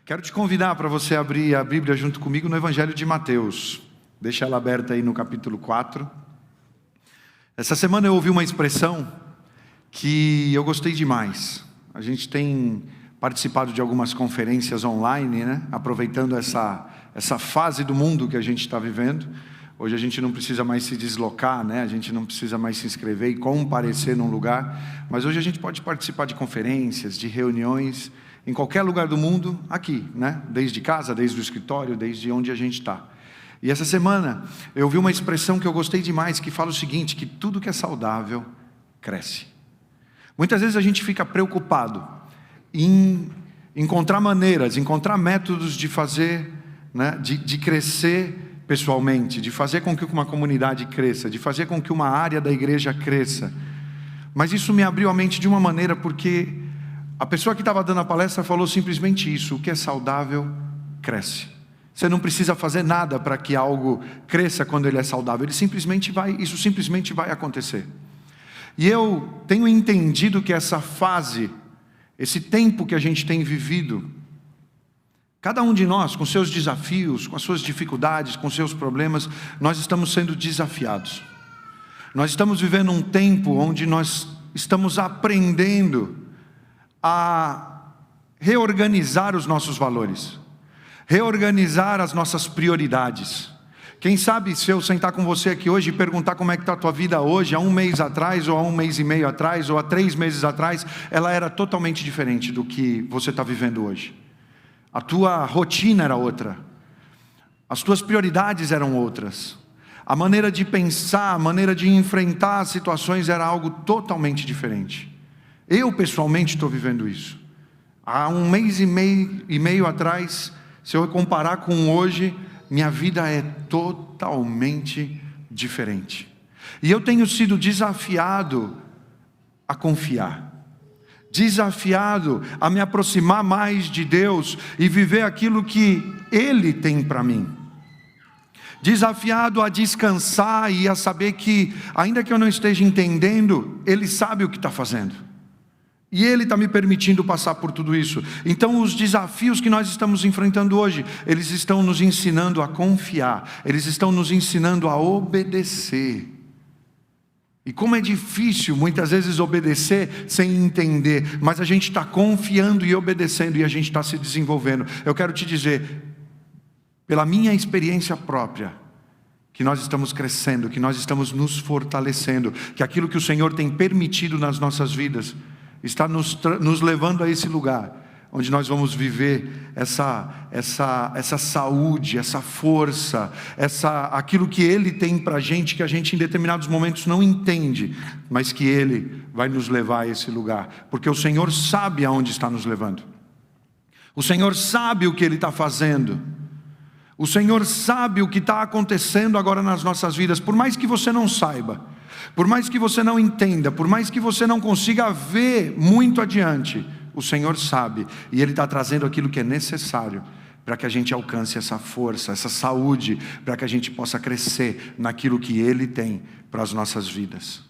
Quero te convidar para você abrir a Bíblia junto comigo no Evangelho de Mateus. Deixa ela aberta aí no capítulo 4. Essa semana eu ouvi uma expressão que eu gostei demais. A gente tem participado de algumas conferências online, né? Aproveitando essa fase do mundo que a gente está vivendo. Hoje a gente não precisa mais se deslocar, né? A gente não precisa mais se inscrever e comparecer num lugar. Mas hoje a gente pode participar de conferências, de reuniões, em qualquer lugar do mundo, aqui, né? Desde casa, desde o escritório, desde onde a gente está. E essa semana eu ouvi uma expressão que eu gostei demais, que fala o seguinte, que tudo que é saudável cresce. Muitas vezes a gente fica preocupado em encontrar maneiras, encontrar métodos de fazer, né? de crescer pessoalmente, de fazer com que uma comunidade cresça, de fazer com que uma área da igreja cresça. Mas isso me abriu a mente de uma maneira, porque a pessoa que estava dando a palestra falou simplesmente isso: o que é saudável cresce. Você não precisa fazer nada para que algo cresça quando ele é saudável. Isso simplesmente vai acontecer. E eu tenho entendido que essa fase, esse tempo que a gente tem vivido, cada um de nós, com seus desafios, com as suas dificuldades, com seus problemas, nós estamos sendo desafiados. Nós estamos vivendo um tempo onde nós estamos aprendendo a reorganizar os nossos valores, reorganizar as nossas prioridades. Quem sabe se eu sentar com você aqui hoje e perguntar como é que está a tua vida hoje, há um mês atrás, ou há um mês e meio atrás, ou há 3 meses atrás, ela era totalmente diferente do que você está vivendo hoje. A tua rotina era outra, as tuas prioridades eram outras, a maneira de pensar, a maneira de enfrentar as situações era algo totalmente diferente. Eu pessoalmente estou vivendo isso. Há um mês e meio atrás, se eu comparar com hoje, minha vida é totalmente diferente. E eu tenho sido desafiado a confiar, desafiado a me aproximar mais de Deus e viver aquilo que Ele tem para mim. Desafiado a descansar e a saber que, ainda que eu não esteja entendendo, Ele sabe o que está fazendo. E Ele está me permitindo passar por tudo isso. Então os desafios que nós estamos enfrentando hoje, eles estão nos ensinando a confiar, eles estão nos ensinando a obedecer. E como é difícil muitas vezes obedecer sem entender, mas a gente está confiando e obedecendo e a gente está se desenvolvendo. Eu quero te dizer, pela minha experiência própria, que nós estamos crescendo, que nós estamos nos fortalecendo, que aquilo que o Senhor tem permitido nas nossas vidas está nos levando a esse lugar onde nós vamos viver essa saúde, essa força, aquilo que Ele tem para a gente, que a gente em determinados momentos não entende, mas que Ele vai nos levar a esse lugar, porque o Senhor sabe aonde está nos levando, o Senhor sabe o que Ele está fazendo, o Senhor sabe o que está acontecendo agora nas nossas vidas, por mais que você não saiba, por mais que você não entenda, por mais que você não consiga ver muito adiante, o Senhor sabe, e Ele está trazendo aquilo que é necessário para que a gente alcance essa força, essa saúde, para que a gente possa crescer naquilo que Ele tem para as nossas vidas.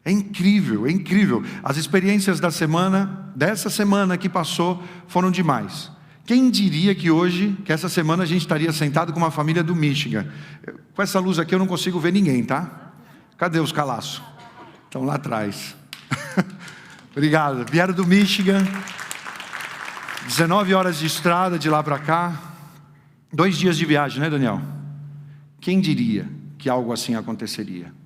É incrível, é incrível. As experiências dessa semana que passou, foram demais. Quem diria que essa semana a gente estaria sentado com uma família do Michigan? Com essa luz aqui eu não consigo ver ninguém, tá? Cadê os calaços? Estão lá atrás. Obrigado. Vieram do Michigan. 19 horas de estrada de lá para cá. 2 dias de viagem, né, Daniel? Quem diria que algo assim aconteceria?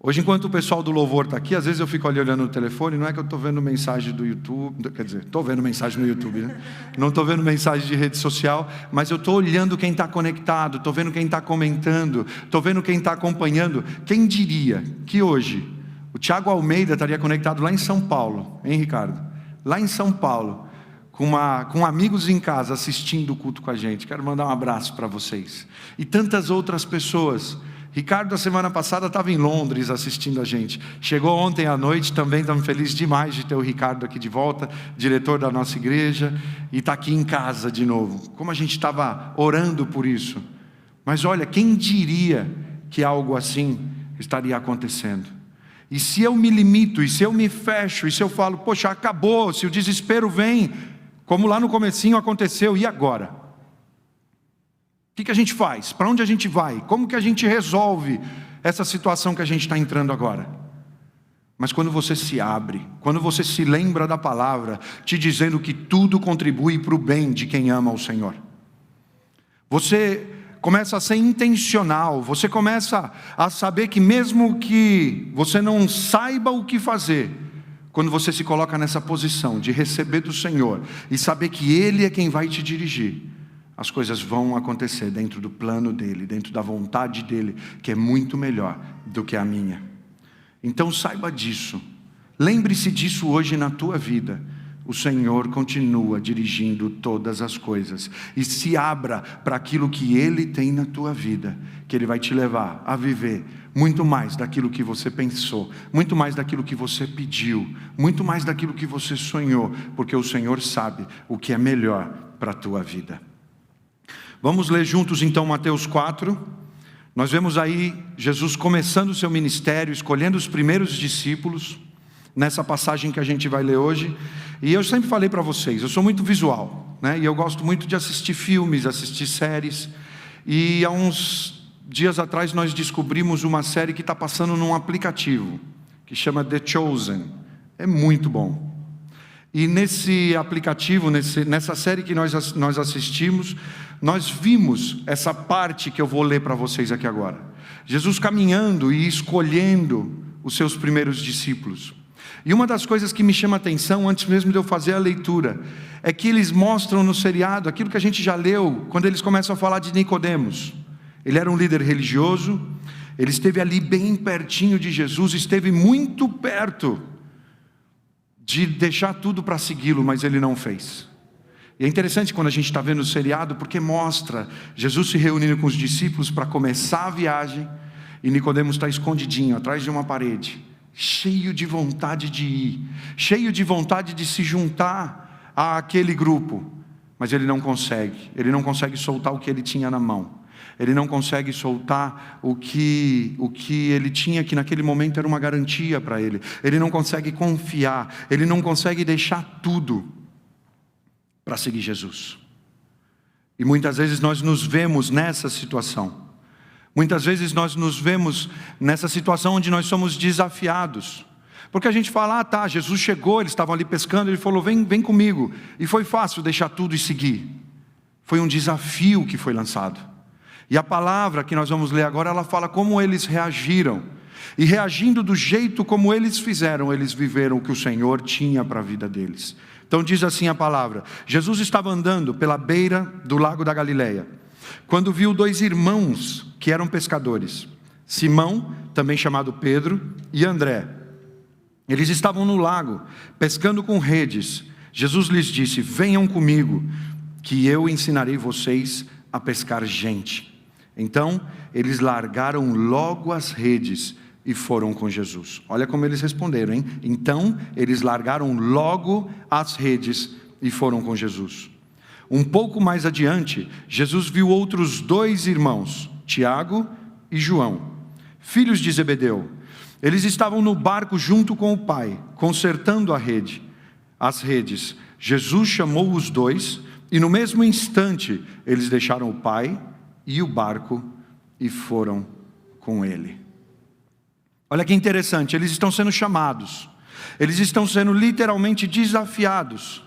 Hoje, enquanto o pessoal do louvor está aqui, às vezes eu fico ali olhando no telefone, não é que eu estou vendo mensagem do YouTube, quer dizer, estou vendo mensagem no YouTube, né? Não estou vendo mensagem de rede social, mas eu estou olhando quem está conectado, estou vendo quem está comentando, estou vendo quem está acompanhando. Quem diria que hoje o Tiago Almeida estaria conectado lá em São Paulo, hein, Ricardo? Lá em São Paulo, com amigos em casa assistindo o culto com a gente. Quero mandar um abraço para vocês. E tantas outras pessoas. Ricardo, a semana passada, estava em Londres assistindo a gente. Chegou ontem à noite, também estamos felizes demais de ter o Ricardo aqui de volta, diretor da nossa igreja, e está aqui em casa de novo. Como a gente estava orando por isso. Mas olha, quem diria que algo assim estaria acontecendo? E se eu me limito, e se eu me fecho, e se eu falo, poxa, acabou, se o desespero vem, Como lá no comecinho aconteceu, e agora? O que a gente faz? Para onde a gente vai? Como que a gente resolve essa situação que a gente está entrando agora? Mas quando você se abre, quando você se lembra da palavra, te dizendo que tudo contribui para o bem de quem ama o Senhor, você começa a ser intencional, você começa a saber que mesmo que você não saiba o que fazer, quando você se coloca nessa posição de receber do Senhor e saber que Ele é quem vai te dirigir, as coisas vão acontecer dentro do plano dEle, dentro da vontade dEle, que é muito melhor do que a minha. Então saiba disso, lembre-se disso hoje na tua vida. O Senhor continua dirigindo todas as coisas, e se abra para aquilo que Ele tem na tua vida, que Ele vai te levar a viver muito mais daquilo que você pensou, muito mais daquilo que você pediu, muito mais daquilo que você sonhou, porque o Senhor sabe o que é melhor para a tua vida. Vamos ler juntos então Mateus 4, nós vemos aí Jesus começando o seu ministério, escolhendo os primeiros discípulos, nessa passagem que a gente vai ler hoje. E eu sempre falei para vocês, eu sou muito visual, né? E eu gosto muito de assistir filmes, assistir séries, e há uns dias atrás nós descobrimos uma série que está passando num aplicativo, que chama The Chosen, é muito bom. E nesse aplicativo, nessa série que nós assistimos, nós vimos essa parte que eu vou ler para vocês aqui agora. Jesus caminhando e escolhendo os seus primeiros discípulos. E uma das coisas que me chama a atenção, antes mesmo de eu fazer a leitura, é que eles mostram no seriado aquilo que a gente já leu, quando eles começam a falar de Nicodemos. Ele era um líder religioso, ele esteve ali bem pertinho de Jesus, esteve muito perto de deixar tudo para segui-lo, mas ele não fez. E é interessante quando a gente está vendo o seriado, porque mostra Jesus se reunindo com os discípulos para começar a viagem, e Nicodemos está escondidinho, atrás de uma parede, cheio de vontade de ir, cheio de vontade de se juntar àquele grupo, mas ele não consegue soltar o que ele tinha na mão, ele não consegue soltar o que ele tinha, que naquele momento era uma garantia para ele, ele não consegue confiar, ele não consegue deixar tudo para seguir Jesus. E muitas vezes nós nos vemos nessa situação. Muitas vezes nós nos vemos nessa situação onde nós somos desafiados. Porque a gente fala, tá, Jesus chegou, eles estavam ali pescando, ele falou, vem comigo. E foi fácil deixar tudo e seguir. Foi um desafio que foi lançado. E a palavra que nós vamos ler agora, ela fala como eles reagiram. E reagindo do jeito como eles fizeram, eles viveram o que o Senhor tinha para a vida deles. Então diz assim a palavra: Jesus estava andando pela beira do lago da Galileia, quando viu 2 irmãos que eram pescadores, Simão, também chamado Pedro, e André. Eles estavam no lago, pescando com redes. Jesus lhes disse: venham comigo, que eu ensinarei vocês a pescar gente. Então, eles largaram logo as redes e foram com Jesus. Olha como eles responderam, hein? Então, eles largaram logo as redes e foram com Jesus. Um pouco mais adiante, Jesus viu outros 2 irmãos, Tiago e João, filhos de Zebedeu. Eles estavam no barco junto com o pai, consertando as redes. Jesus chamou os 2 e no mesmo instante eles deixaram o pai e o barco e foram com ele. Olha que interessante, eles estão sendo chamados, eles estão sendo literalmente desafiados.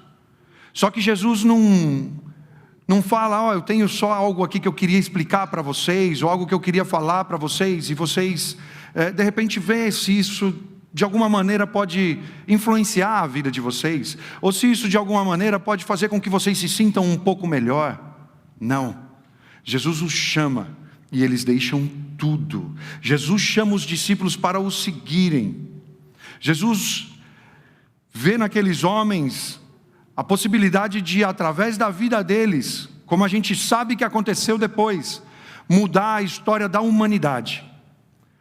Só que Jesus não fala, eu tenho só algo aqui que eu queria explicar para vocês, ou algo que eu queria falar para vocês, e vocês de repente vê se isso de alguma maneira pode influenciar a vida de vocês, ou se isso de alguma maneira pode fazer com que vocês se sintam um pouco melhor. Não, Jesus os chama e eles deixam tudo. Jesus chama os discípulos para o seguirem. Jesus vê naqueles homens a possibilidade de, através da vida deles, como a gente sabe que aconteceu depois, mudar a história da humanidade.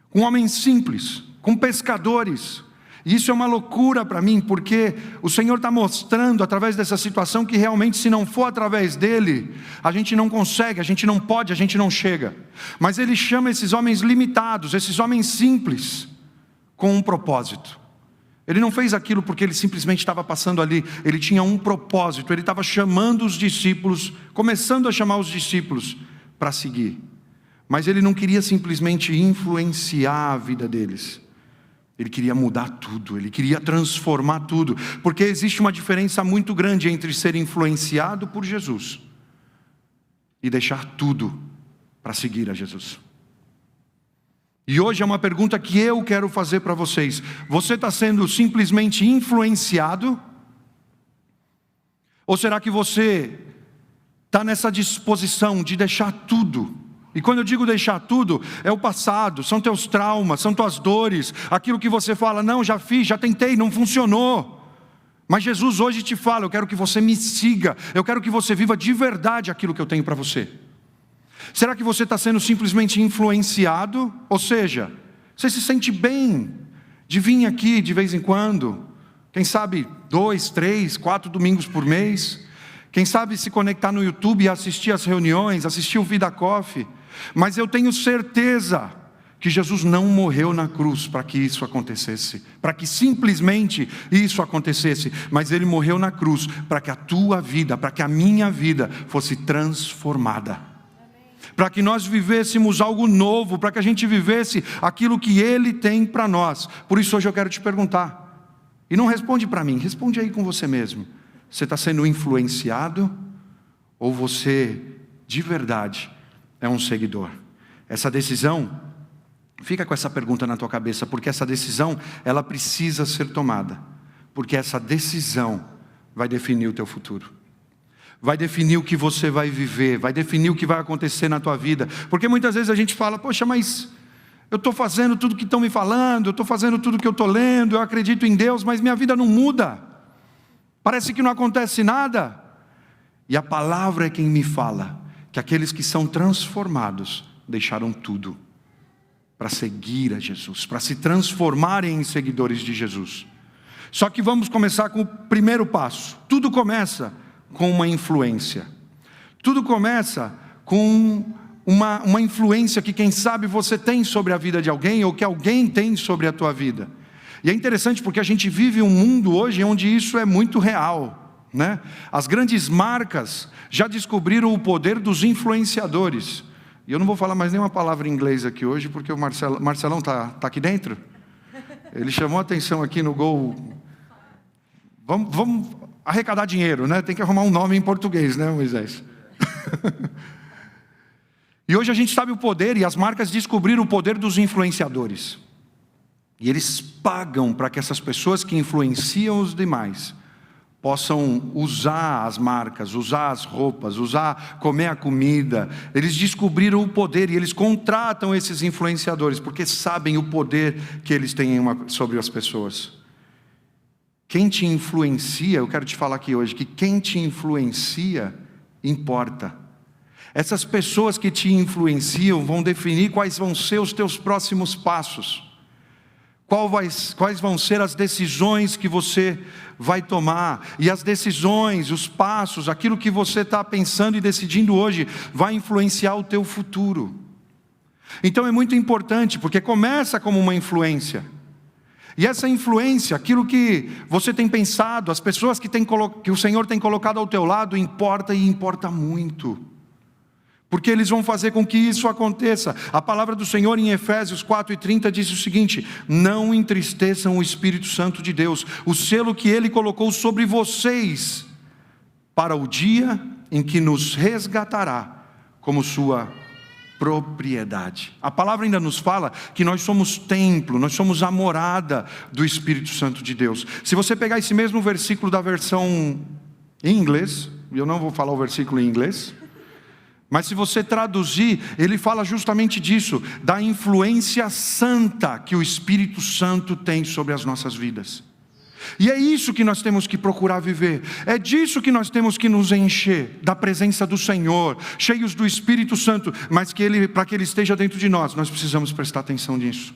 Com homens simples, com pescadores. E isso é uma loucura para mim, porque o Senhor está mostrando através dessa situação que realmente, se não for através dele, a gente não consegue, a gente não pode, a gente não chega. Mas ele chama esses homens limitados, esses homens simples, com um propósito. Ele não fez aquilo porque ele simplesmente estava passando ali. Ele tinha um propósito. Ele estava chamando os discípulos, começando a chamar os discípulos para seguir. Mas ele não queria simplesmente influenciar a vida deles. Ele queria mudar tudo, ele queria transformar tudo. Porque existe uma diferença muito grande entre ser influenciado por Jesus e deixar tudo para seguir a Jesus. E hoje é uma pergunta que eu quero fazer para vocês. Você está sendo simplesmente influenciado? Ou será que você está nessa disposição de deixar tudo? E quando eu digo deixar tudo, é o passado, são teus traumas, são tuas dores, aquilo que você fala, não, já fiz, já tentei, não funcionou. Mas Jesus hoje te fala, eu quero que você me siga, eu quero que você viva de verdade aquilo que eu tenho para você. Será que você está sendo simplesmente influenciado? Ou seja, você se sente bem de vir aqui de vez em quando, quem sabe 2, 3, 4 domingos por mês, quem sabe se conectar no YouTube e assistir as reuniões, assistir o Vida Coffee, mas eu tenho certeza que Jesus não morreu na cruz para que isso acontecesse, para que simplesmente isso acontecesse, mas Ele morreu na cruz para que a tua vida, para que a minha vida fosse transformada. Para que nós vivêssemos algo novo, para que a gente vivesse aquilo que Ele tem para nós. Por isso hoje eu quero te perguntar, e não responde para mim, responde aí com você mesmo. Você está sendo influenciado, ou você de verdade é um seguidor? Essa decisão, fica com essa pergunta na tua cabeça, porque essa decisão, ela precisa ser tomada. Porque essa decisão vai definir o teu futuro. Vai definir o que você vai viver, vai definir o que vai acontecer na tua vida. Porque muitas vezes a gente fala, poxa, mas eu estou fazendo tudo que estão me falando, eu estou fazendo tudo que eu estou lendo, eu acredito em Deus, mas minha vida não muda. Parece que não acontece nada. E a palavra é quem me fala, que aqueles que são transformados, deixaram tudo para seguir a Jesus, para se transformarem em seguidores de Jesus. Só que vamos começar com o primeiro passo. Tudo começa com uma influência. Tudo começa com uma influência que quem sabe você tem sobre a vida de alguém, ou que alguém tem sobre a tua vida. E é interessante porque a gente vive um mundo hoje onde isso é muito real, né? As grandes marcas já descobriram o poder dos influenciadores. E eu não vou falar mais nenhuma palavra em inglês aqui hoje, porque o Marcelão tá aqui dentro. Ele chamou a atenção aqui no Gol. Vamos arrecadar dinheiro, né? Tem que arrumar um nome em português, né, Moisés? E hoje a gente sabe o poder, e as marcas descobriram o poder dos influenciadores. E eles pagam para que essas pessoas que influenciam os demais possam usar as marcas, usar as roupas, comer a comida. Eles descobriram o poder e eles contratam esses influenciadores, porque sabem o poder que eles têm sobre as pessoas. Quem te influencia, eu quero te falar aqui hoje, que quem te influencia importa. Essas pessoas que te influenciam vão definir quais vão ser os teus próximos passos. Quais vão ser as decisões que você vai tomar. E as decisões, os passos, aquilo que você está pensando e decidindo hoje, vai influenciar o teu futuro. Então é muito importante, porque começa como uma influência. E essa influência, aquilo que você tem pensado, as pessoas que o Senhor tem colocado ao teu lado, importa e importa muito. Porque eles vão fazer com que isso aconteça. A palavra do Senhor em Efésios 4:30 diz o seguinte: não entristeçam o Espírito Santo de Deus, o selo que Ele colocou sobre vocês, para o dia em que nos resgatará como sua propriedade. A palavra ainda nos fala que nós somos templo, nós somos a morada do Espírito Santo de Deus. Se você pegar esse mesmo versículo da versão em inglês, eu não vou falar o versículo em inglês, mas se você traduzir, ele fala justamente disso, da influência santa que o Espírito Santo tem sobre as nossas vidas. E é isso que nós temos que procurar viver, é disso que nós temos que nos encher, da presença do Senhor, cheios do Espírito Santo, mas para que Ele esteja dentro de nós precisamos prestar atenção nisso.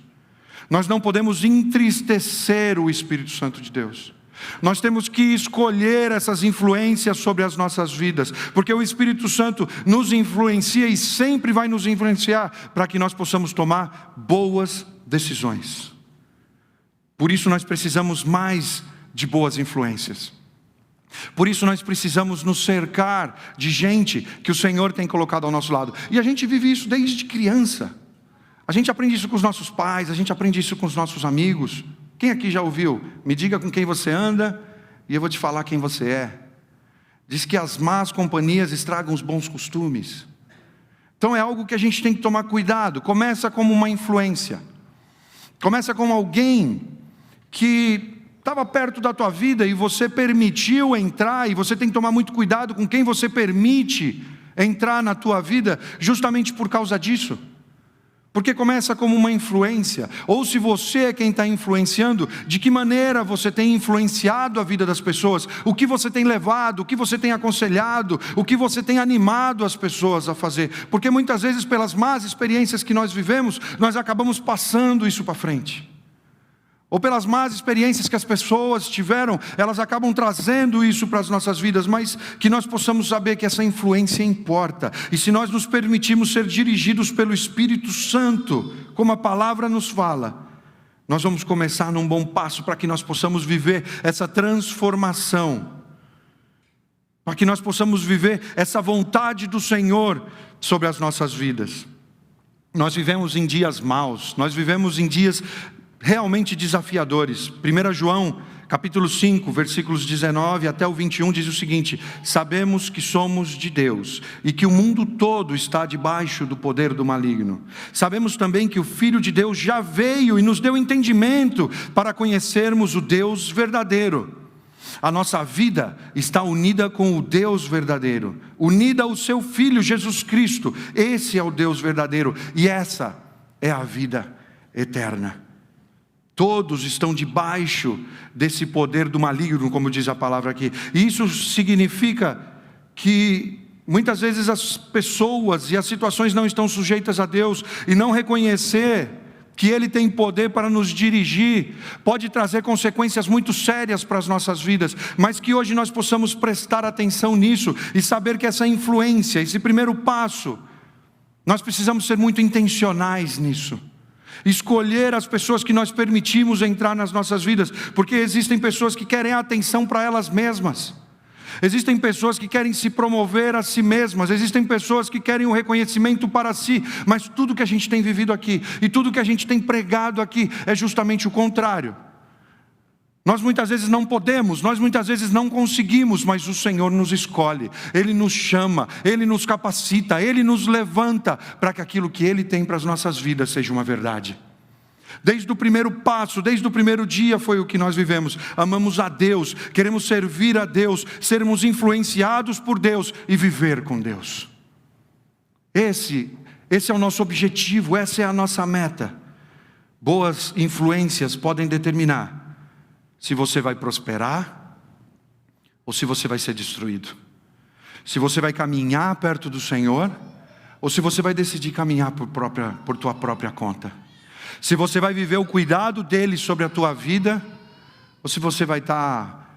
Nós não podemos entristecer o Espírito Santo de Deus. Nós temos que escolher essas influências sobre as nossas vidas, porque o Espírito Santo nos influencia e sempre vai nos influenciar para que nós possamos tomar boas decisões. Por isso nós precisamos mais de boas influências. Por isso nós precisamos nos cercar de gente que o Senhor tem colocado ao nosso lado. E a gente vive isso desde criança. A gente aprende isso com os nossos pais, a gente aprende isso com os nossos amigos. Quem aqui já ouviu? Me diga com quem você anda e eu vou te falar quem você é. Diz que as más companhias estragam os bons costumes. Então é algo que a gente tem que tomar cuidado. Começa como uma influência. Começa com alguém que estava perto da tua vida e você permitiu entrar, e você tem que tomar muito cuidado com quem você permite entrar na tua vida, justamente por causa disso. Porque começa como uma influência, ou se você é quem está influenciando, de que maneira você tem influenciado a vida das pessoas, o que você tem levado, o que você tem aconselhado, o que você tem animado as pessoas a fazer, porque muitas vezes pelas más experiências que nós vivemos, nós acabamos passando isso para frente. Ou pelas más experiências que as pessoas tiveram, elas acabam trazendo isso para as nossas vidas, mas que nós possamos saber que essa influência importa. E se nós nos permitirmos ser dirigidos pelo Espírito Santo, como a palavra nos fala, nós vamos começar num bom passo para que nós possamos viver essa transformação, para que nós possamos viver essa vontade do Senhor sobre as nossas vidas. Nós vivemos em dias maus, nós vivemos em dias realmente desafiadores. 1 João, capítulo 5, versículos 19 até o 21, diz o seguinte: sabemos que somos de Deus, e que o mundo todo está debaixo do poder do maligno. Sabemos também que o Filho de Deus já veio e nos deu entendimento para conhecermos o Deus verdadeiro. A nossa vida está unida com o Deus verdadeiro, unida ao seu Filho Jesus Cristo. Esse é o Deus verdadeiro, e essa é a vida eterna. Todos estão debaixo desse poder do maligno, como diz a palavra aqui. E isso significa que muitas vezes as pessoas e as situações não estão sujeitas a Deus, e não reconhecer que Ele tem poder para nos dirigir pode trazer consequências muito sérias para as nossas vidas, mas que hoje nós possamos prestar atenção nisso e saber que essa influência, esse primeiro passo, nós precisamos ser muito intencionais nisso. Escolher as pessoas que nós permitimos entrar nas nossas vidas, porque existem pessoas que querem a atenção para elas mesmas, existem pessoas que querem se promover a si mesmas, existem pessoas que querem o reconhecimento para si, mas tudo que a gente tem vivido aqui, e tudo que a gente tem pregado aqui, é justamente o contrário. Nós muitas vezes não podemos, nós muitas vezes não conseguimos, mas o Senhor nos escolhe, Ele nos chama, Ele nos capacita, Ele nos levanta para que aquilo que Ele tem para as nossas vidas seja uma verdade. Desde o primeiro passo, desde o primeiro dia foi o que nós vivemos. Amamos a Deus, queremos servir a Deus, sermos influenciados por Deus e viver com Deus. Esse é o nosso objetivo, essa é a nossa meta. Boas influências podem determinar se você vai prosperar ou se você vai ser destruído. Se você vai caminhar perto do Senhor ou se você vai decidir caminhar por tua própria conta. Se você vai viver o cuidado dEle sobre a tua vida ou se você vai estar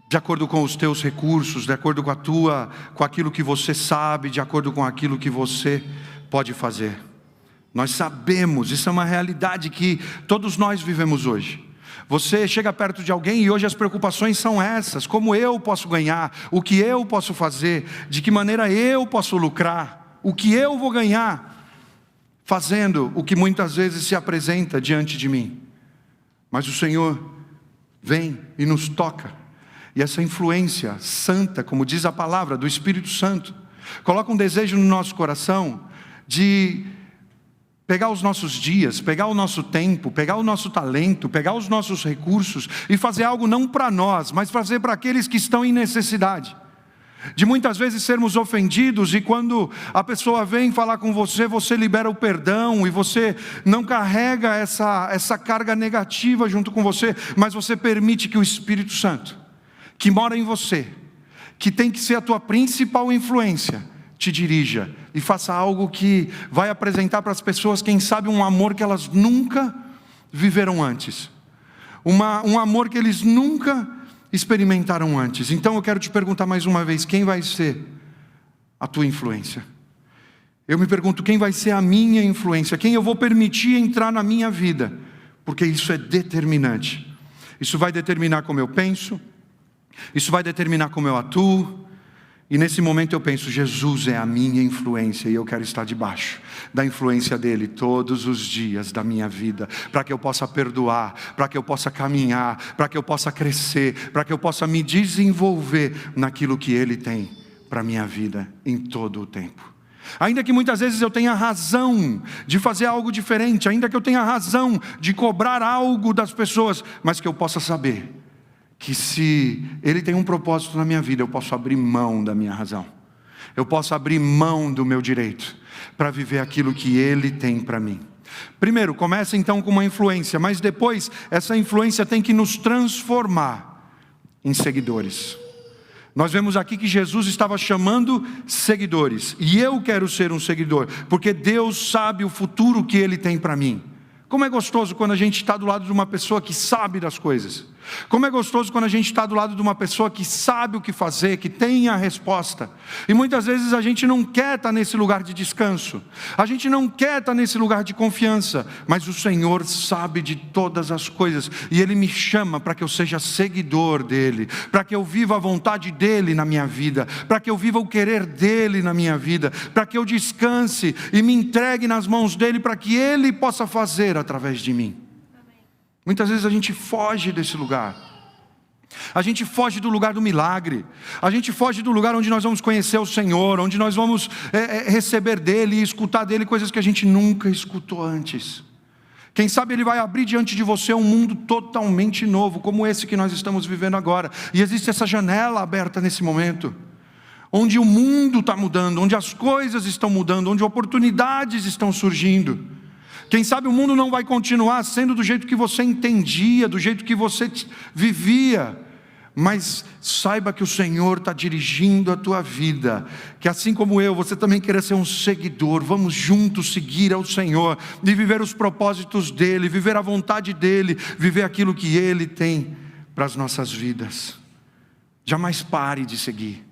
de acordo com os teus recursos, de acordo com aquilo que você sabe, de acordo com aquilo que você pode fazer. Nós sabemos, isso é uma realidade que todos nós vivemos hoje. Você chega perto de alguém e hoje as preocupações são essas: como eu posso ganhar, o que eu posso fazer, de que maneira eu posso lucrar, o que eu vou ganhar, fazendo o que muitas vezes se apresenta diante de mim. Mas o Senhor vem e nos toca, e essa influência santa, como diz a palavra, do Espírito Santo, coloca um desejo no nosso coração de pegar os nossos dias, pegar o nosso tempo, pegar o nosso talento, pegar os nossos recursos e fazer algo não para nós, mas fazer para aqueles que estão em necessidade. De muitas vezes sermos ofendidos e quando a pessoa vem falar com você, você libera o perdão e você não carrega essa carga negativa junto com você, mas você permite que o Espírito Santo, que mora em você, que tem que ser a tua principal influência, te dirija e faça algo que vai apresentar para as pessoas, quem sabe, um amor que elas nunca viveram antes, um amor que eles nunca experimentaram antes. Então eu quero te perguntar mais uma vez: quem vai ser a tua influência? Eu me pergunto: quem vai ser a minha influência? Quem eu vou permitir entrar na minha vida? porque isso é determinante. Isso vai determinar como eu penso, isso vai determinar como eu atuo. E nesse momento eu penso, Jesus é a minha influência e eu quero estar debaixo da influência dele todos os dias da minha vida, para que eu possa perdoar, para que eu possa caminhar, para que eu possa crescer, para que eu possa me desenvolver naquilo que ele tem para a minha vida em todo o tempo. Ainda que muitas vezes eu tenha razão de fazer algo diferente, ainda que eu tenha razão de cobrar algo das pessoas, mas que eu possa saber que se ele tem um propósito na minha vida, eu posso abrir mão da minha razão. Eu posso abrir mão do meu direito para viver aquilo que ele tem para mim. Primeiro, começa então com uma influência, mas depois essa influência tem que nos transformar em seguidores. Nós vemos aqui que Jesus estava chamando seguidores, e eu quero ser um seguidor, porque Deus sabe o futuro que ele tem para mim. Como é gostoso quando a gente está do lado de uma pessoa que sabe das coisas. Como é gostoso quando a gente está do lado de uma pessoa que sabe o que fazer, que tem a resposta. E muitas vezes a gente não quer estar nesse lugar de descanso. A gente não quer estar nesse lugar de confiança. Mas o Senhor sabe de todas as coisas. E Ele me chama para que eu seja seguidor dEle. Para que eu viva a vontade dEle na minha vida. Para que eu viva o querer dEle na minha vida. Para que eu descanse e me entregue nas mãos dEle, para que Ele possa fazer através de mim. Muitas vezes a gente foge desse lugar. A gente foge do lugar do milagre. A gente foge do lugar onde nós vamos conhecer o Senhor, onde nós vamos receber dEle e escutar dEle coisas que a gente nunca escutou antes. Quem sabe Ele vai abrir diante de você um mundo totalmente novo, como esse que nós estamos vivendo agora. E existe essa janela aberta nesse momento, onde o mundo está mudando, onde as coisas estão mudando, onde oportunidades estão surgindo. Quem sabe o mundo não vai continuar sendo do jeito que você entendia, do jeito que você vivia, mas saiba que o Senhor está dirigindo a tua vida, que assim como eu, você também quer ser um seguidor. Vamos juntos seguir ao Senhor e viver os propósitos dEle, viver a vontade dEle, viver aquilo que Ele tem para as nossas vidas. Jamais pare de seguir,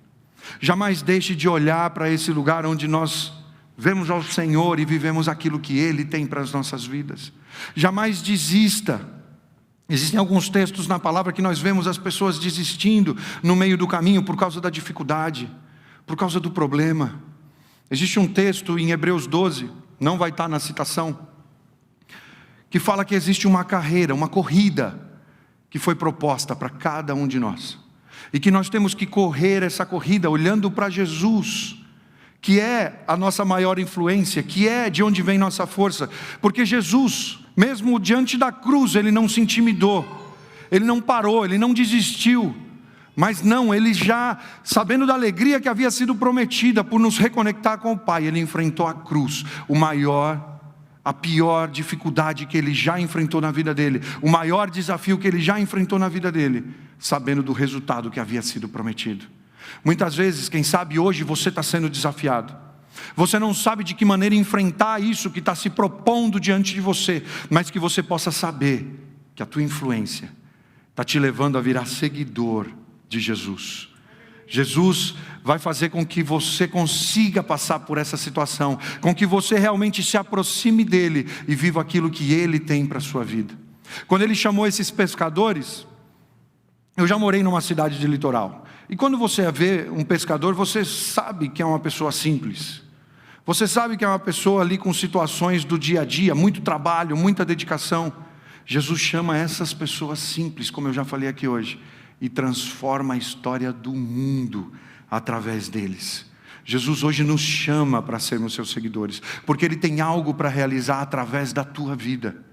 jamais deixe de olhar para esse lugar onde nós vemos ao Senhor e vivemos aquilo que Ele tem para as nossas vidas. Jamais desista. Existem alguns textos na palavra que nós vemos as pessoas desistindo no meio do caminho por causa da dificuldade, por causa do problema. Existe um texto em Hebreus 12, não vai estar na citação, que fala que existe uma carreira, uma corrida que foi proposta para cada um de nós. E que nós temos que correr essa corrida olhando para Jesus, que é a nossa maior influência, que é de onde vem nossa força. Porque Jesus, mesmo diante da cruz, Ele não se intimidou, Ele não parou, Ele não desistiu. Mas não, Ele já, sabendo da alegria que havia sido prometida por nos reconectar com o Pai, Ele enfrentou a cruz, a pior dificuldade que Ele já enfrentou na vida dEle, o maior desafio que Ele já enfrentou na vida dEle, sabendo do resultado que havia sido prometido. Muitas vezes, quem sabe hoje você está sendo desafiado. Você não sabe de que maneira enfrentar isso que está se propondo diante de você, mas que você possa saber que a tua influência está te levando a virar seguidor de Jesus. Jesus vai fazer com que você consiga passar por essa situação, com que você realmente se aproxime dEle e viva aquilo que Ele tem para a sua vida. Quando Ele chamou esses pescadores, eu já morei numa cidade de litoral. E quando você vê um pescador, você sabe que é uma pessoa simples. Você sabe que é uma pessoa ali com situações do dia a dia, muito trabalho, muita dedicação. Jesus chama essas pessoas simples, como eu já falei aqui hoje, e transforma a história do mundo através deles. Jesus hoje nos chama para sermos seus seguidores, porque Ele tem algo para realizar através da tua vida.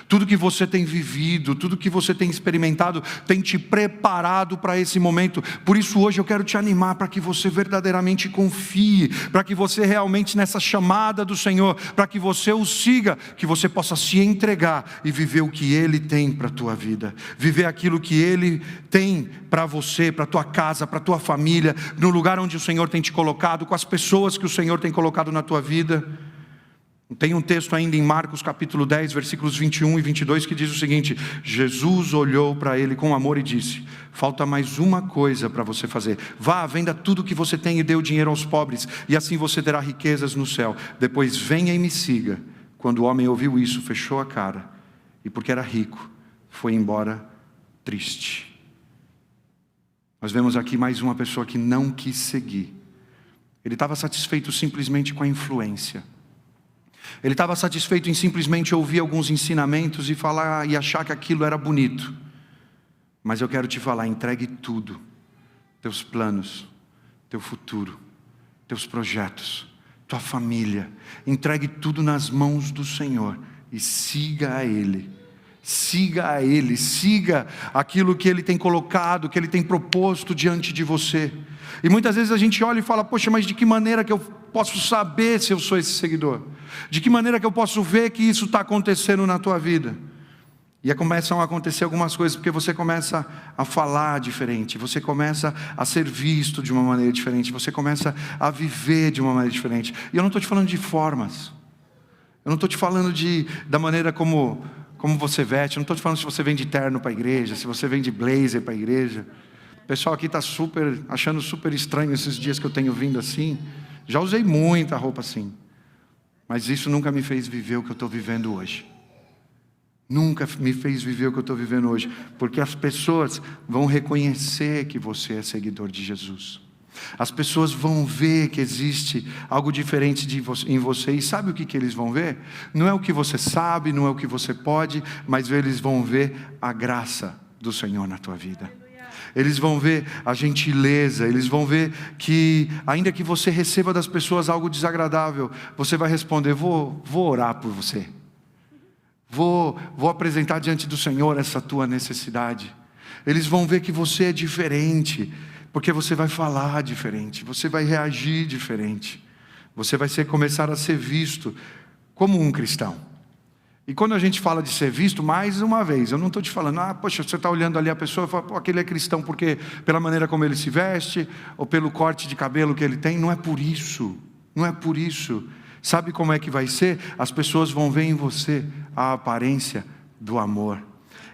Tudo que você tem vivido, tudo que você tem experimentado, tem te preparado para esse momento. Por isso hoje eu quero te animar para que você verdadeiramente confie, para que você realmente nessa chamada do Senhor, para que você o siga, que você possa se entregar e viver o que Ele tem para a tua vida. Viver aquilo que Ele tem para você, para a tua casa, para a tua família, no lugar onde o Senhor tem te colocado, com as pessoas que o Senhor tem colocado na tua vida. Tem um texto ainda em Marcos capítulo 10, versículos 21 e 22, que diz o seguinte: Jesus olhou para ele com amor e disse: falta mais uma coisa para você fazer. Vá, venda tudo que você tem e dê o dinheiro aos pobres, e assim você terá riquezas no céu. Depois venha e me siga. Quando o homem ouviu isso, fechou a cara e porque era rico, foi embora triste. Nós vemos aqui mais uma pessoa que não quis seguir. Ele estava satisfeito simplesmente com a influência. Ele estava satisfeito em simplesmente ouvir alguns ensinamentos e falar e achar que aquilo era bonito. Mas eu quero te falar, entregue tudo. Teus planos, teu futuro, teus projetos, tua família. Entregue tudo nas mãos do Senhor e siga a Ele. Siga a Ele, siga aquilo que Ele tem colocado, que Ele tem proposto diante de você. E muitas vezes a gente olha e fala, poxa, mas de que maneira que eu posso saber se eu sou esse seguidor? De que maneira que eu posso ver que isso está acontecendo na tua vida? E começam a acontecer algumas coisas, porque você começa a falar diferente, você começa a ser visto de uma maneira diferente, você começa a viver de uma maneira diferente. E eu não estou te falando de formas, eu não estou te falando da maneira como você veste, eu não estou te falando se você vem de terno para a igreja, se você vem de blazer para a igreja. O pessoal aqui está achando super estranho esses dias que eu tenho vindo assim. Já usei muita roupa assim, mas isso nunca me fez viver o que eu estou vivendo hoje. Nunca me fez viver o que eu estou vivendo hoje, porque as pessoas vão reconhecer que você é seguidor de Jesus. As pessoas vão ver que existe algo diferente em você. E sabe o que eles vão ver? Não é o que você sabe, não é o que você pode, mas eles vão ver a graça do Senhor na tua vida. Eles vão ver a gentileza, eles vão ver que, ainda que você receba das pessoas algo desagradável, você vai responder, vou orar por você. Vou apresentar diante do Senhor essa tua necessidade. Eles vão ver que você é diferente, porque você vai falar diferente, você vai reagir diferente. Você vai começar a ser visto como um cristão. E quando a gente fala de ser visto, mais uma vez, eu não estou te falando, poxa, você está olhando ali a pessoa e fala, pô, aquele é cristão porque pela maneira como ele se veste, ou pelo corte de cabelo que ele tem. Não é por isso, não é por isso. Sabe como é que vai ser? As pessoas vão ver em você a aparência do amor.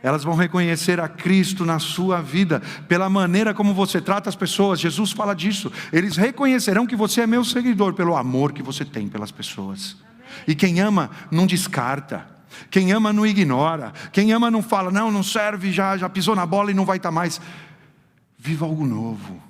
Elas vão reconhecer a Cristo na sua vida, pela maneira como você trata as pessoas. Jesus fala disso. Eles reconhecerão que você é meu seguidor, pelo amor que você tem pelas pessoas. Amém. E quem ama, não descarta. Quem ama, não ignora. Quem ama, não fala, não serve, já pisou na bola e não vai estar mais. Viva algo novo.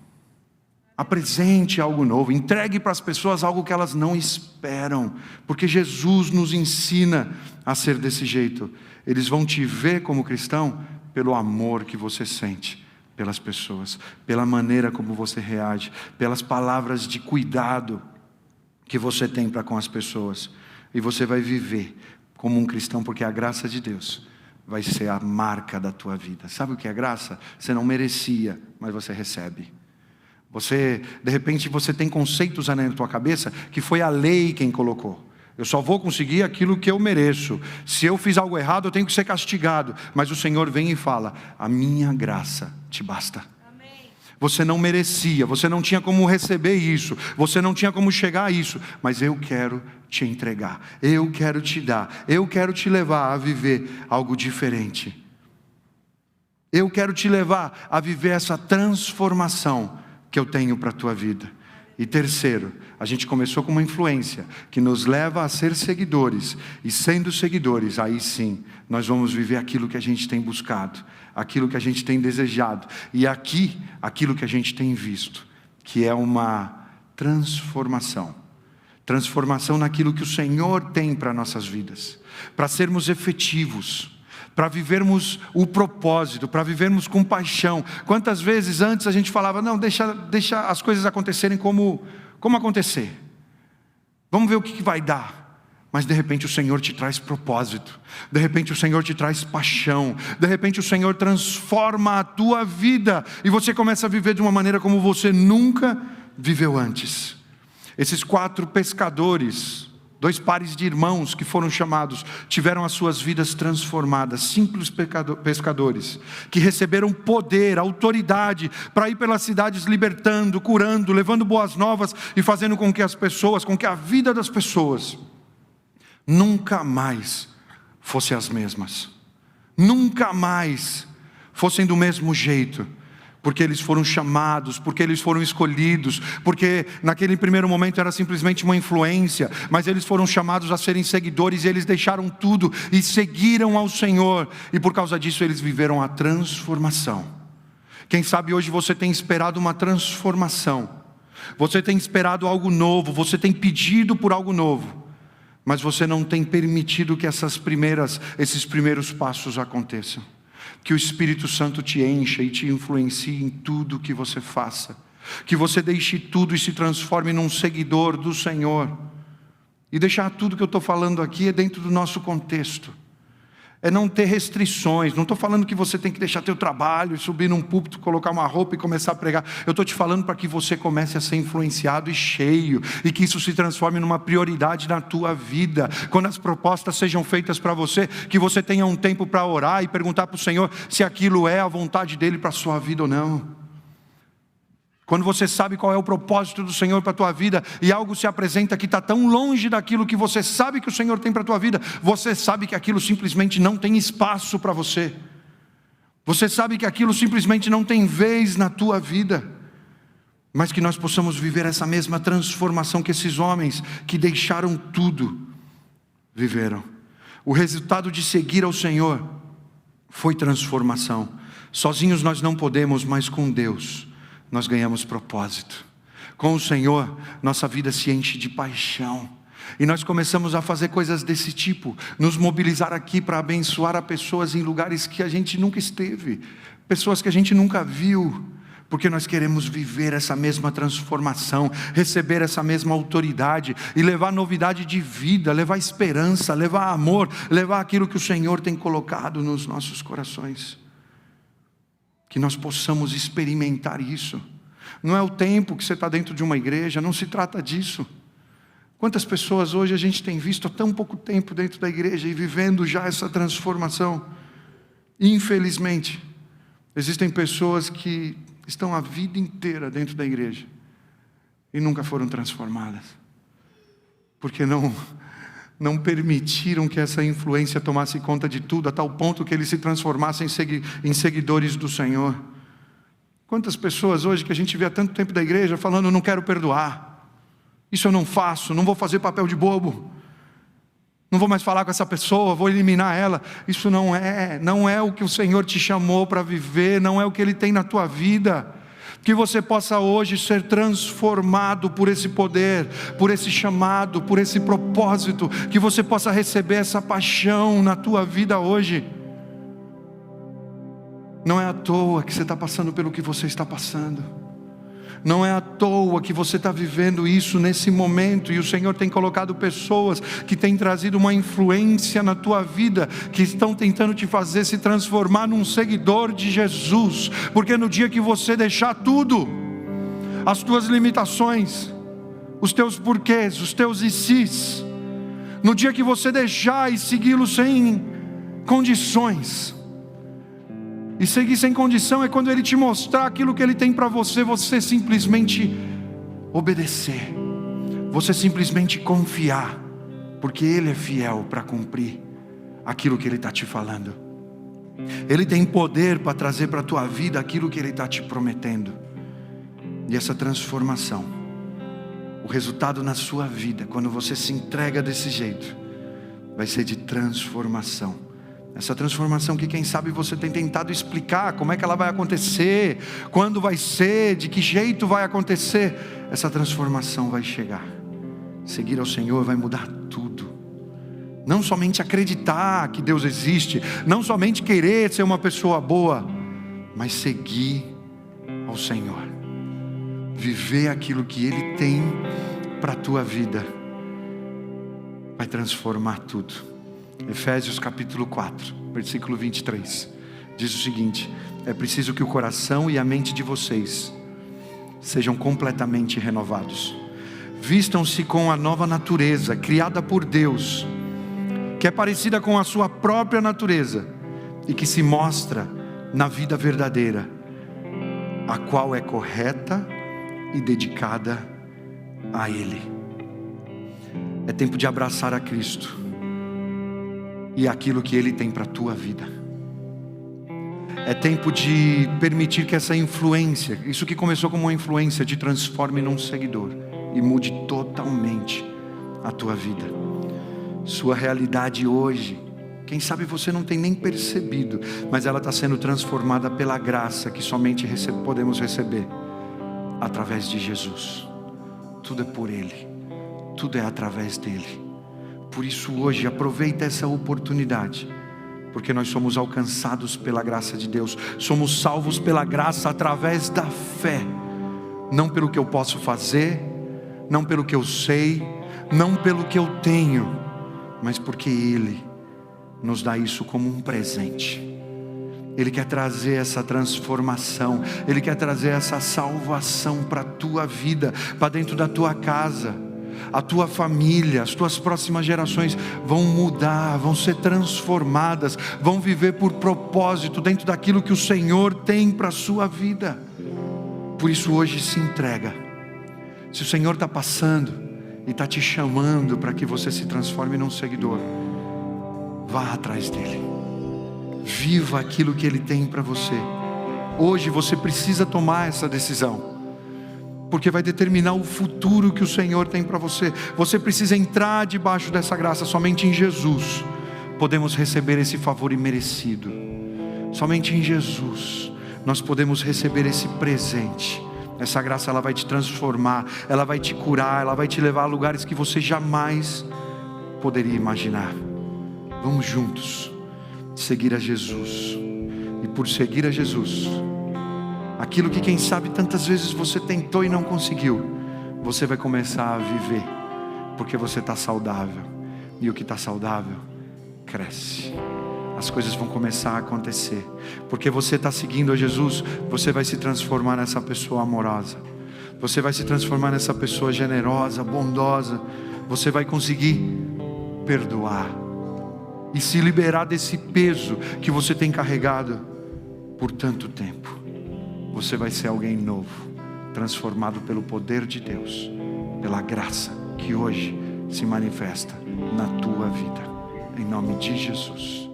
Apresente algo novo, entregue para as pessoas algo que elas não esperam, porque Jesus nos ensina a ser desse jeito. Eles vão te ver como cristão pelo amor que você sente pelas pessoas, pela maneira como você reage, pelas palavras de cuidado que você tem para com as pessoas. E você vai viver como um cristão, porque a graça de Deus vai ser a marca da tua vida. Sabe o que é graça? Você não merecia, mas você recebe. De repente você tem conceitos na tua cabeça que foi a lei quem colocou. Eu só vou conseguir aquilo que eu mereço. Se eu fiz algo errado, eu tenho que ser castigado. Mas o Senhor vem e fala, a minha graça te basta. Amém. Você não merecia, você não tinha como receber isso, você não tinha como chegar a isso, mas eu quero te entregar, eu quero te dar, eu quero te levar a viver algo diferente. Eu quero te levar a viver essa transformação que eu tenho para a tua vida. E terceiro, a gente começou com uma influência que nos leva a ser seguidores, e sendo seguidores, aí sim, nós vamos viver aquilo que a gente tem buscado, aquilo que a gente tem desejado, e aqui, aquilo que a gente tem visto, que é uma transformação naquilo que o Senhor tem para nossas vidas, para sermos efetivos, para vivermos o propósito, para vivermos com paixão. Quantas vezes antes a gente falava, não, deixa as coisas acontecerem como acontecer, vamos ver o que vai dar. Mas de repente o Senhor te traz propósito, de repente o Senhor te traz paixão, de repente o Senhor transforma a tua vida, e você começa a viver de uma maneira como você nunca viveu antes. Esses 4 pescadores, 2 pares de irmãos que foram chamados, tiveram as suas vidas transformadas, simples pescadores, que receberam poder, autoridade, para ir pelas cidades libertando, curando, levando boas novas, e fazendo com que a vida das pessoas, nunca mais fossem as mesmas, nunca mais fossem do mesmo jeito. porque eles foram chamados, porque eles foram escolhidos, porque naquele primeiro momento era simplesmente uma influência, mas eles foram chamados a serem seguidores, e eles deixaram tudo e seguiram ao Senhor, e por causa disso eles viveram a transformação. Quem sabe hoje você tem esperado uma transformação, você tem esperado algo novo, você tem pedido por algo novo, mas você não tem permitido que esses primeiros passos aconteçam. Que o Espírito Santo te encha e te influencie em tudo que você faça. Que você deixe tudo e se transforme num seguidor do Senhor. E deixar tudo que eu estou falando aqui é dentro do nosso contexto. É não ter restrições. Não estou falando que você tem que deixar teu trabalho e subir num púlpito, colocar uma roupa e começar a pregar. Eu estou te falando para que você comece a ser influenciado e cheio, e que isso se transforme numa prioridade na tua vida. Quando as propostas sejam feitas para você, que você tenha um tempo para orar e perguntar para o Senhor se aquilo é a vontade dEle para a sua vida ou não. Quando você sabe qual é o propósito do Senhor para a tua vida, e algo se apresenta que está tão longe daquilo que você sabe que o Senhor tem para a tua vida, você sabe que aquilo simplesmente não tem espaço para você. Você sabe que aquilo simplesmente não tem vez na tua vida. Mas que nós possamos viver essa mesma transformação que esses homens que deixaram tudo viveram. O resultado de seguir ao Senhor foi transformação. Sozinhos nós não podemos, mas com Deus nós ganhamos propósito. Com o Senhor, nossa vida se enche de paixão. E nós começamos a fazer coisas desse tipo. Nos mobilizar aqui para abençoar a pessoas em lugares que a gente nunca esteve. Pessoas que a gente nunca viu. Porque nós queremos viver essa mesma transformação. Receber essa mesma autoridade. E levar novidade de vida. Levar esperança. Levar amor. Levar aquilo que o Senhor tem colocado nos nossos corações. Que nós possamos experimentar isso. Não é o tempo que você está dentro de uma igreja, não se trata disso. Quantas pessoas hoje a gente tem visto há tão pouco tempo dentro da igreja e vivendo já essa transformação? Infelizmente, existem pessoas que estão a vida inteira dentro da igreja e nunca foram transformadas. Porque não permitiram que essa influência tomasse conta de tudo, a tal ponto que eles se transformassem em seguidores do Senhor. Quantas pessoas hoje que a gente vê há tanto tempo da igreja falando, eu não quero perdoar, isso eu não faço, não vou fazer papel de bobo, não vou mais falar com essa pessoa, vou eliminar ela. Isso não é o que o Senhor te chamou para viver, não é o que Ele tem na tua vida. Que você possa hoje ser transformado por esse poder, por esse chamado, por esse propósito. Que você possa receber essa paixão na tua vida hoje. Não é à toa que você está passando pelo que você está passando. Não é à toa que você está vivendo isso nesse momento. E o Senhor tem colocado pessoas que têm trazido uma influência na tua vida, que estão tentando te fazer se transformar num seguidor de Jesus. Porque no dia que você deixar tudo, as tuas limitações, os teus porquês, os teus e sis, no dia que você deixar e segui-lo sem condições, e seguir sem condição é quando Ele te mostrar aquilo que Ele tem para você, você simplesmente obedecer, você simplesmente confiar, porque Ele é fiel para cumprir aquilo que Ele está te falando. Ele tem poder para trazer para a tua vida aquilo que Ele está te prometendo. E essa transformação, o resultado na sua vida, quando você se entrega desse jeito, vai ser de transformação. Essa transformação que quem sabe você tem tentado explicar como é que ela vai acontecer, quando vai ser, de que jeito vai acontecer. Essa transformação vai chegar. Seguir ao Senhor vai mudar tudo. Não somente acreditar que Deus existe, não somente querer ser uma pessoa boa, mas seguir ao Senhor. Viver aquilo que Ele tem para a tua vida vai transformar tudo. Efésios capítulo 4, versículo 23, diz o seguinte: é preciso que o coração e a mente de vocês sejam completamente renovados. Vistam-se com a nova natureza, criada por Deus, que é parecida com a sua própria natureza, e que se mostra na vida verdadeira, a qual é correta e dedicada a Ele. É tempo de abraçar a Cristo e aquilo que Ele tem para a tua vida. É tempo de permitir que essa influência, isso que começou como uma influência, te transforme num seguidor e mude totalmente a tua vida. Sua realidade hoje, quem sabe você não tem nem percebido, mas ela está sendo transformada pela graça que somente podemos receber através de Jesus. Tudo é por Ele, tudo é através dEle. Por isso hoje aproveita essa oportunidade, porque nós somos alcançados pela graça de Deus, somos salvos pela graça através da fé, não pelo que eu posso fazer, não pelo que eu sei, não pelo que eu tenho, mas porque Ele nos dá isso como um presente. Ele quer trazer essa transformação, Ele quer trazer essa salvação para a tua vida, para dentro da tua casa. A tua família, as tuas próximas gerações vão mudar, vão ser transformadas, vão viver por propósito dentro daquilo que o Senhor tem para a sua vida. Por isso hoje se entrega. Se o Senhor está passando e está te chamando para que você se transforme num seguidor, vá atrás dEle, viva aquilo que Ele tem para você. Hoje você precisa tomar essa decisão, porque vai determinar o futuro que o Senhor tem para você. Você precisa entrar debaixo dessa graça. Somente em Jesus podemos receber esse favor imerecido. Somente em Jesus nós podemos receber esse presente. Essa graça, ela vai te transformar, ela vai te curar, ela vai te levar a lugares que você jamais poderia imaginar. Vamos juntos seguir a Jesus. E por seguir a Jesus, aquilo que quem sabe tantas vezes você tentou e não conseguiu, você vai começar a viver, porque você está saudável, e o que está saudável cresce. As coisas vão começar a acontecer, porque você está seguindo a Jesus. Você vai se transformar nessa pessoa amorosa, você vai se transformar nessa pessoa generosa, bondosa. Você vai conseguir perdoar e se liberar desse peso que você tem carregado por tanto tempo. Você vai ser alguém novo, transformado pelo poder de Deus, pela graça que hoje se manifesta na tua vida, em nome de Jesus.